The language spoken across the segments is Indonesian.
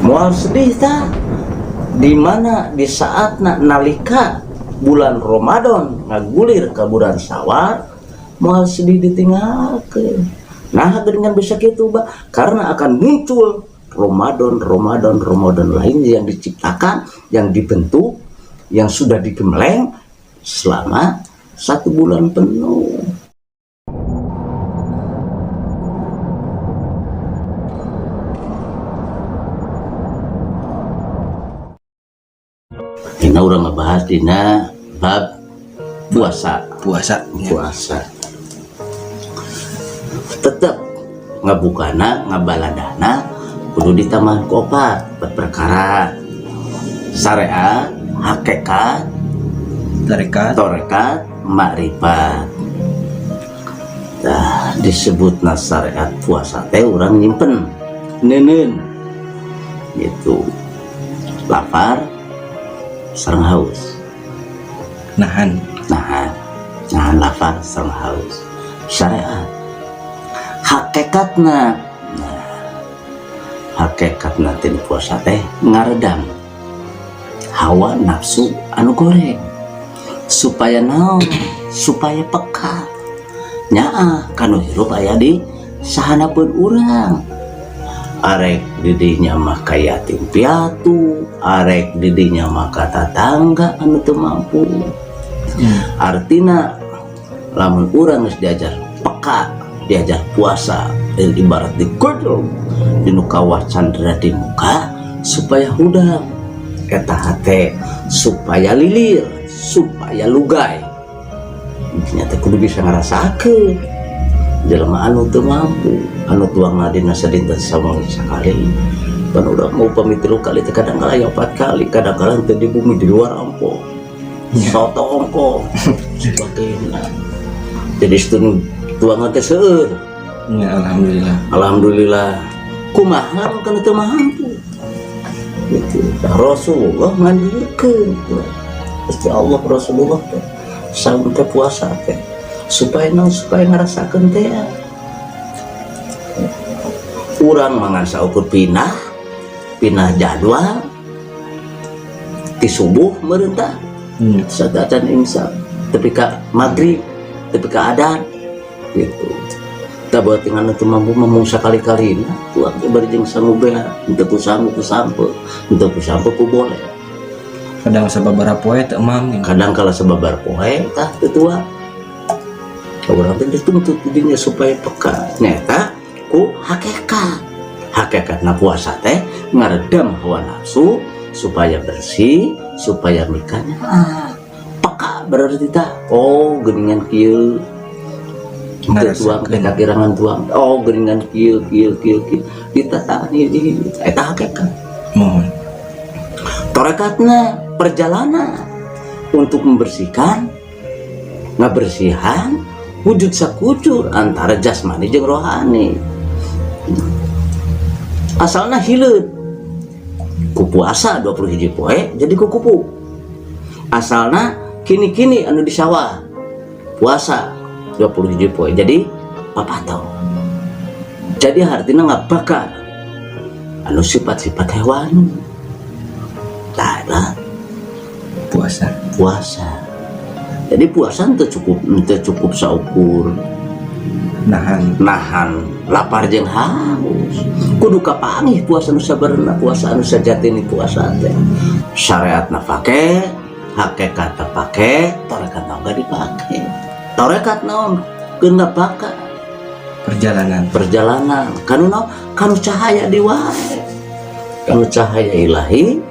Moal sedih ta di mana di saat nalika bulan Ramadan ngagulir ke bulan Syawal moal sedih ditinggalkeun. Nah dengan bisa gitu karena akan muncul Ramadan lain yang diciptakan, yang dibentuk, yang sudah digembleng selama 1 bulan penuh. Kita udah ngebahas dina bab puasa. Tetap ngabukana ngabaladana kudu ditambah opat perkara syariat, hakikat, torekat, makrifat. Nah, disebutna syariat puasa teh urang nyimpen neuneun gitu. Lapar sareng haus. Nahan Lapar sareng haus. Syariat. Hakikatna tin puasa teh ngaredam hawa nafsu anu goreng supaya naon supaya peka nyaah kanu hirup aya di sahanapeun urang. Arek didinya mah ka yatim piatu, arek didinya mah ka tatangga anu teu mampu. Artina lamun urang geus diajar peka, diajar puasa, ibarat digodong dinu kawah candra di muka supaya hudang eta hate, supaya lilir, supaya lugay. Intinya teh kudu bisa ngarasakeun jelema anu teu mampu, anu tuangna dina sadinten sawangi sakali. Pan udah mau pamit 3 kali, kadang kala 4 kali, kadang kala teu di bumi di luar ampo. Soto ongko sebagainya. Jadi stun tuangan teh seueur. Ya, alhamdulillah. Kumaha kan teu mampu. Gitu. Rasulullah nganjurkeun. Gusti Allah Rasulullah teh saum teh puasa teh supaya ngarasakeun teh urang mangan saukur pinah jadwal ti subuh meureun tah sadatan imsak tepi ka maghrib tepi ka adan gitu. Tah buat tinggal teu mampu memung sakali-kalina tuang teh bari jeung sangubeha henteu ku sanggup ku sampe henteu ku sampe ku boleh. Kadang sababaraha poe teu emam, kadang kala sababaraha poe tah teu tua. Urang teh dituntut didinya supaya peka nyata ku hakikatna puasa teh ngaredam hawa nafsu supaya bersih, supaya mikanya peka berarti tah geuningan kieu teu tuang teh kakirangan tuang geuningan kieu ditata ini eta hakikat. Mohon Torekatna perjalanan untuk membersihkan ngabersihan wujud sakucur antara jasmani jeung rohani. Asalna hileud ku puasa 21 poe jadi kukupu. Asalna kini-kini anu di sawah puasa 21 poe jadi papato. Jadi artinya ngabakar anu sifat-sifat hewan. Tah puasa. Jadi puasa teu cukup saukur nahan lapar jeung haus. Kudu kapanggih puasa nu sabenerna, puasa anu sajatine puasa teh. Syariatna pake, hakikatna pake, torekatna enggak dipake. Torekat naon? Keun ngapaka perjalanan. Kanu naon? Kanu cahaya diwae. Kanu cahaya ilahi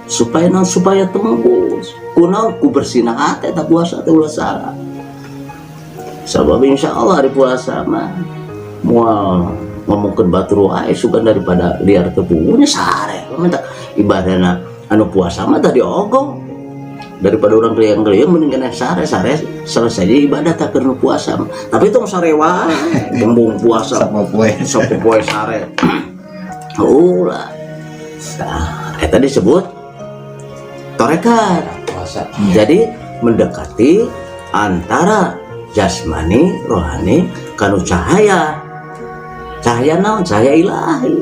supaya tembus. Kunaon ku bersihna hati eta puasa teh ulah salah. Sabab insyaallah hari puasa mah moal ngomongkeun batur wae sugan daripada liar teu pugunya sare. Mentak ibadahna anu puasa mah tadi ogong. Daripada orang geliang-geliang mending kana sare selesai ibadah tak keur puasa. Tapi tong sare wae bembung puasa sapoe poe sare. Ulah. Nah, eta disebut torekat. Jadi mendekati antara jasmani rohani kanu cahaya naon cahaya ilahi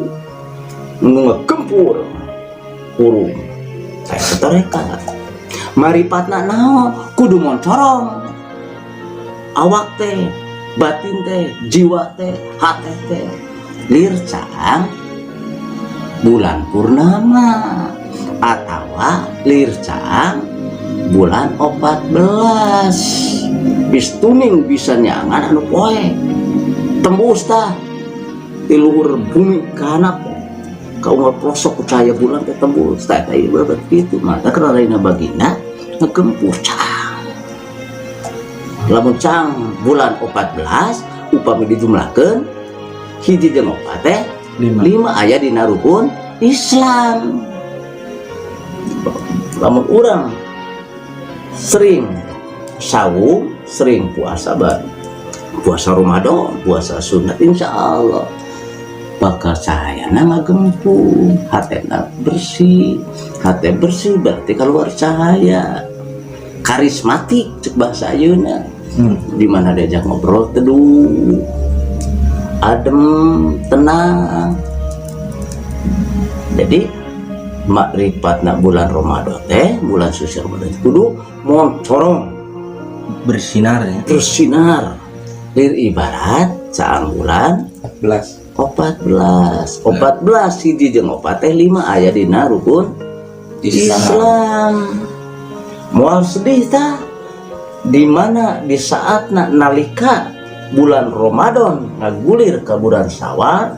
ngegempur urung saya setoreka maripatna naon kudu moncorong awak teh batin teh jiwa teh hati teh lircang bulan purnama atawa lircang bulan 14 bis tuning bisa nyangan anu poe tembus tah di luhur bumi kana ka umur pelosok cahaya bulan teh tembus tah ieu babat kitu mata kararina bagina ngegempur cang lamun cang bulan 14 upami dijumlahkeun hiji jeung 4 teh 5 aya dina rukun Islam. Lamun urang sering saum, sering puasa puasa Ramadan, puasa sunat, insya Allah bakal cahayana ngagempur, hatena bersih, hati bersih berarti keluar cahaya, karismatik cek bahasa ayeuna. Dimana diajak ngobrol teduh, adem, tenang. Jadi makrifat bulan Ramadan teh, bulan suci Ramadan kudu moncorong bersinar ya. Bersinar lir ibarat saang bulan 14 hiji jeung 4 teh 5 aya dina rukun Islam. Moal sedih tah di mana di saat nalika bulan Ramadan ngagulir ke bulan Syawal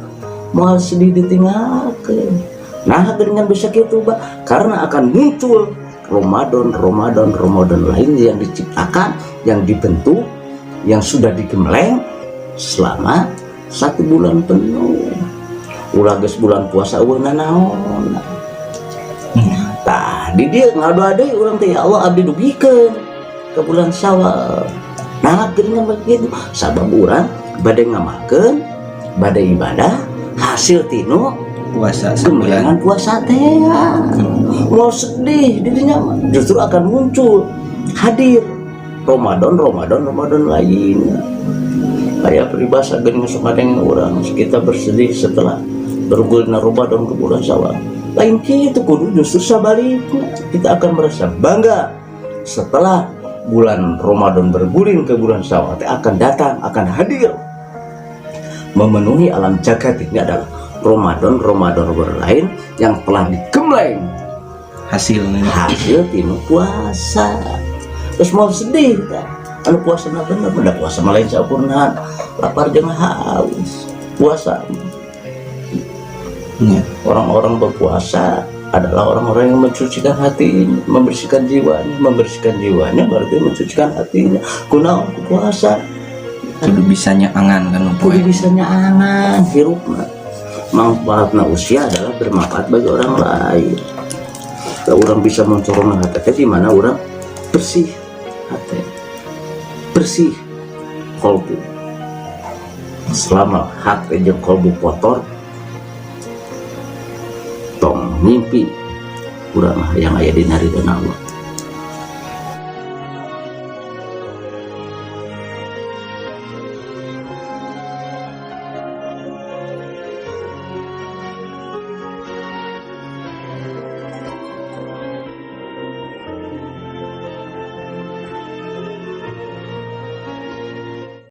moal sedih ditinggalkeun. Nah dengan bisa gitu karena akan muncul Ramadan lain yang diciptakan, yang dibentuk, yang sudah digembleng selama 1 bulan penuh. Ulah geus bulan puasa eueuh naon. Tah di dieu ngadoa deui urang teh ya Allah abdi dugikeun ke bulan Syawal. Nah geuningan begitu sabab urang bade ngamalkeun, bade ibadah hasil tinu puasa sebulan puasa teh mau sedih dirinya justru akan muncul hadir Ramadan lain kayak peribahasa geuning sumadeng orang kita bersedih setelah bergulirna Ramadan ke bulan Syawal lain kitu kudu justru sabalikna kita akan merasa bangga setelah bulan Ramadan bergulir ke bulan Syawal akan datang akan hadir memenuhi alam jagat ini adalah Ramadan lain yang telah digembleng hasil tinu puasa. Terus mau sedih kan anu puasa bener bener puasa malain sampurna lapar jeung haus puasa orang-orang berpuasa adalah orang-orang yang mensucikan hatinya, membersihkan jiwanya berarti mensucikan hatinya. Kunaon puasa kudu bisanya angan kan kudu bisanya angan hirupna manfaatna usia adalah bermanfaat bagi orang lain. Kalau orang bisa mencorong hati di mana orang bersih hati, bersih kolbu. Selama hati jeung kolbu kotor, tong mimpi urang yang aya di naridana Allah.